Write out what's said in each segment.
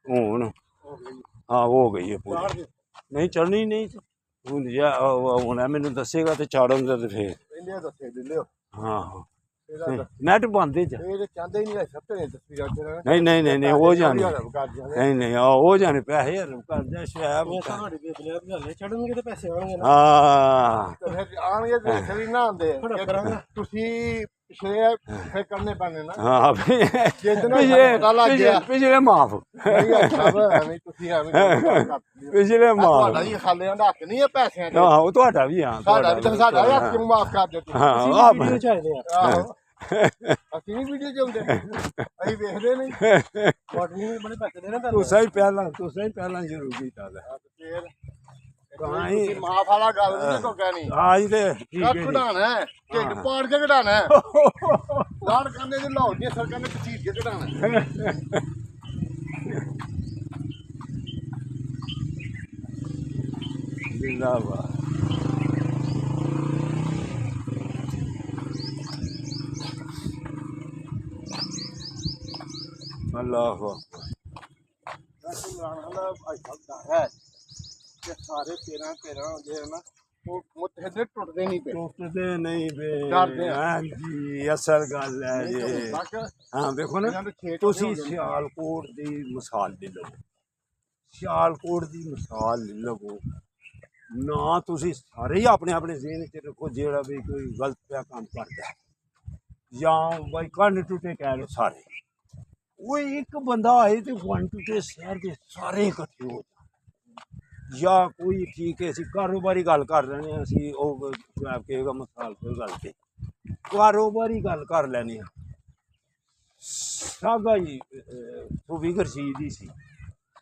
ਹੁਣ ਹਾਂ ਹੋ ਗਈ ਹੈ ਪੂਰੀ ਨਹੀਂ ਚੜਨੀ ਨਹੀਂ ਹੁਣ ਜੇ ਹੁਣ ਮੈਨੂੰ ਦੱਸੇਗਾ ਤੇ ਚਾੜਨ ਦਾ ਤੇ ਫੇਰ ਇਹਨੇ ਦੱਸੇ ਦਿੰਦੇ ਹਾਂ ਨੈਟ ਬੰਦ ਚ ਇਹ ਚਾਹੁੰਦੇ ਹੀ ਨਹੀਂ ਸਭ ਤੋਂ ਤਸਵੀਰਾਂ ਨਹੀਂ ਨਹੀਂ ਨਹੀਂ ਨਹੀਂ ਉਹ ਜਾਣੇ ਨਹੀਂ ਨਹੀਂ ਉਹ ਜਾਣੇ ਪੈਸੇ ਹਰਬ ਕਰਦਾ ਸ਼ਾਇਦ ਚੜਨਗੇ ਤੇ ਪੈਸੇ ਆਉਣਗੇ ਹਾਂ ਆਣਗੇ ਤੇ ਸਹੀ ਨਾ ਆਉਂਦੇ ਤੁਸੀਂ ਪਿਛਲੇ ਫੇਰ ਕਰਨੇ ਪੈਣੇ ਨਾ ਹਾਂ ਪਿਛਲੇ ਮਾਫ ਪਿਛਲੇ ਮਾਫ ਤੁਹਾਡਾ ਹੀ ਖਾਲਿਆਂ ਦਾ ਹੱਕ ਨਹੀਂ ਹੈ ਪੈਸਿਆਂ ਦਾ ਹਾਂ ਉਹ ਤੁਹਾਡਾ ਵੀ ਹਾਂ ਸਾਡਾ ਵੀ ਤਾਂ ਸਾਡਾ ਹੱਕ ਕਿਉਂ ਮਾਫ ਕਰ ਦਿੱਤੇ ਹਾਂ ਵੀਡੀਓ ਚ ਆਏ ਆਹੋ ਅਸੀਂ ਵੀਡੀਓ ਚ ਆਉਂਦੇ ਅਸੀਂ ਵੇਖਦੇ ਨਹੀਂ ਵਾਟਨੀ ਵੀ ਬੜੇ ਪੈਸੇ ਦੇਣਾ ਤੁਸੀਂ ਹੀ ਪਹਿਲਾਂ ਸ਼ੁਰੂ ਕੀਤਾ ਫੇਰ ਕਹਾਣੀ ਮਾਫ ਵਾਲਾ ਗੱਲ ਨਹੀਂ ਕੋ ਕਹਿਣੀ ਹਾਂ ਜੀ ਤੇ ਠੀਕ ਹੈ ਕਢਾਣਾ ਢਿੱਡ ਪਾੜ ਕੇ ਕਢਾਣਾ ਲਾੜ ਕੰਦੇ ਦੇ ਲਾਹੌਰ ਦੀਆਂ ਸੜਕਾਂ ਨੇ ਕਚੀਰ ਕੇ ਕਢਾਣਾ ਜ਼ਿੰਦਾਬਾਦ ਅੱਲਾਹੁ ਹੈ ਕਿ ਸਾਰੇ 13 ਹੁੰਦੇ ਨਾ ਉਹ ਮੁੱਠੇ ਟੁੱਟਦੇ ਨਹੀਂ ਪਏ ਟੁੱਟਦੇ ਨਹੀਂ ਡਰਦੇ ਹਾਂ ਜੀ ਅਸਲ ਗੱਲ ਹੈ ਜੀ ਹਾਂ ਵੇਖੋ ਨਾ ਤੁਸੀਂ ਸਿਆਲਕੋਟ ਦੀ ਮਿਸਾਲ ਲੈ ਲਓ ਸਿਆਲਕੋਟ ਦੀ ਮਿਸਾਲ ਲੈ ਲਓ ਨਾ ਤੁਸੀਂ ਸਾਰੇ ਹੀ ਆਪਣੇ ਆਪਣੇ ਜ਼ਿਹਨ 'ਚ ਰੱਖੋ ਜਿਹੜਾ ਵੀ ਕੋਈ ਗਲਤ ਪਿਆ ਕੰਮ ਕਰਦਾ ਜਾਂ ਬਾਈ ਕੰਨ ਟੁੱਟੇ ਕਹਿ ਲਓ ਸਾਰੇ ਉਹ ਇੱਕ ਬੰਦਾ ਆਏ ਤੇ ਵਨ ਟੁੱਟੇ ਸ਼ਹਿਰ ਦੇ ਸਾਰੇ ਇਕੱਠੇ ਹੋ ਜਾਣ ਜਾਂ ਕੋਈ ਠੀਕ ਹੈ ਅਸੀਂ ਕਾਰੋਬਾਰੀ ਗੱਲ ਕਰ ਰਹੇ ਹਾਂ ਅਸੀਂ ਉਹ ਕਹੇਗਾ ਮਿਸਾਲ ਕੋਈ ਗੱਲ ਤੇ ਕਾਰੋਬਾਰੀ ਗੱਲ ਕਰ ਲੈਂਦੇ ਹਾਂ ਸਾਗਾ ਜੀ ਸੁਵੀਗਰ ਚੀਜ਼ ਦੀ ਸੀ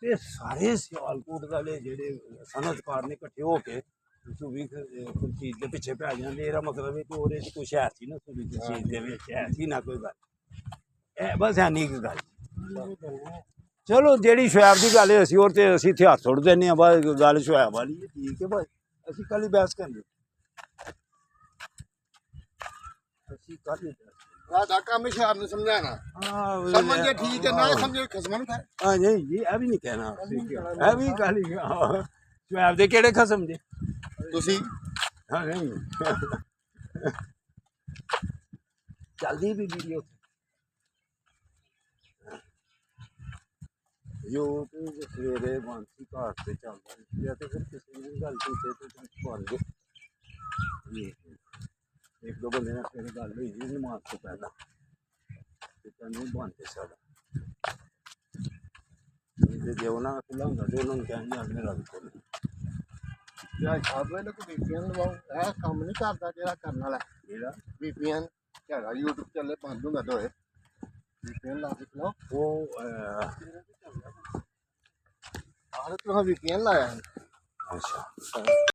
ਤੇ ਸਾਰੇ ਸਿਆਲਕੋਟ ਵਾਲੇ ਜਿਹੜੇ ਸਨਅਤਕਾਰ ਨੇ ਇਕੱਠੇ ਹੋ ਕੇ ਸੁਵੀਗਰ ਚੀਜ਼ ਦੇ ਪਿੱਛੇ ਪੈ ਜਾਂਦੇ ਇਹਦਾ ਮਤਲਬ ਹੈ ਕਿ ਉਹਦੇ 'ਚ ਕੁਛ ਹੈ ਸੀ ਨਾ ਸੁਵੀਗਰ ਚੀਜ਼ ਦੇ ਵਿੱਚ ਹੈ ਸੀ ਨਾ ਕੋਈ ਗੱਲ ਬਸ ਹੈ ਨਹੀਂ ਗੱਲ ਚਲੋ ਜਿਹੜੀ ਸ਼ੁਐਬ ਦੀ ਗੱਲ ਹੈ ਅਸੀਂ ਉਹ ਤੇ ਅਸੀਂ ਹਥਿਆਰ ਸੁੱਟ ਦਿੰਦੇ ਹਾਂ ਬਸ ਗੱਲ ਸ਼ੁਐਬ ਵਾਲੀ ਹੈ ਠੀਕ ਹੈ ਭਾਈ ਅਸੀਂ ਕੱਲ ਹੀ ਬਹਿਸ ਕਰਾਂਗੇ ਅਸੀਂ ਕੱਲ ਹੀ ਸਾਡਾ ਕੰਮ ਸ਼ਹਿਰ ਨੂੰ ਸਮਝਾਣਾ ਸਮਝੇ ਠੀਕ ਹੈ ਨਾ ਸਮਝੇ ਖਸਮਾਂ ਨੂੰ ਹਾਂ ਨਹੀਂ ਜੀ ਇਹ ਵੀ ਨਹੀਂ ਕਹਿਣਾ ਇਹ ਵੀ ਗੱਲ ਹੀ ਸ਼ੁਐਬ ਦੇ ਕਿਹੜੇ ਖਸਮ ਦੇ ਤੁਸੀਂ ਹਾਂ ਨਹੀਂ ਚੱਲਦੀ ਵੀ ਵੀਡੀਓ YouTube ਸਵੇਰੇ ਬਾਂਸੀ ਘਾਟ ਤੇ ਚੱਲਦਾ ਜਾਂ ਤੇ ਫਿਰ ਕਿਸੇ ਨੇ ਗੱਲ ਕੀਤੀ ਤੇ ਤੁਸੀਂ ਪੜ ਗਏ ਇੱਕ ਦੋ ਬੰਦੇ ਨਾਲ ਫਿਰ ਗੱਲ ਹੋਈ ਜੀ ਨਮਾਜ਼ ਤੋਂ ਪਹਿਲਾਂ ਤੇ ਕਹਿੰਦੇ ਬੰਦੇ ਸਾਡਾ ਜੇ ਉਹਨਾਂ ਖੁੱਲਾ ਹੁੰਦਾ ਤੇ ਉਹਨਾਂ ਨੂੰ ਕਹਿੰਦੇ ਆਪਣੇ ਰੱਬ ਕੋਲ ਯਾਰ ਸਾਹਿਬ ਵੇਲੇ ਕੋਈ VPN ਲਵਾਓ ਇਹ ਕੰਮ ਨਹੀਂ ਕਰਦਾ ਜਿਹੜਾ ਕਰਨ ਵਾਲਾ ਜਿਹੜਾ VPN ਹੈਗਾ YouTube ਚੱਲੇ ਬੰਦ ਹੁੰਦਾ ਦੋਏ VPN ਲਾ ਕੇ ਚਲਾਓ ਉਹ ਆਹ ਤੁਸੀਂ VPN ਲਾਇਆ ਅੱਛਾ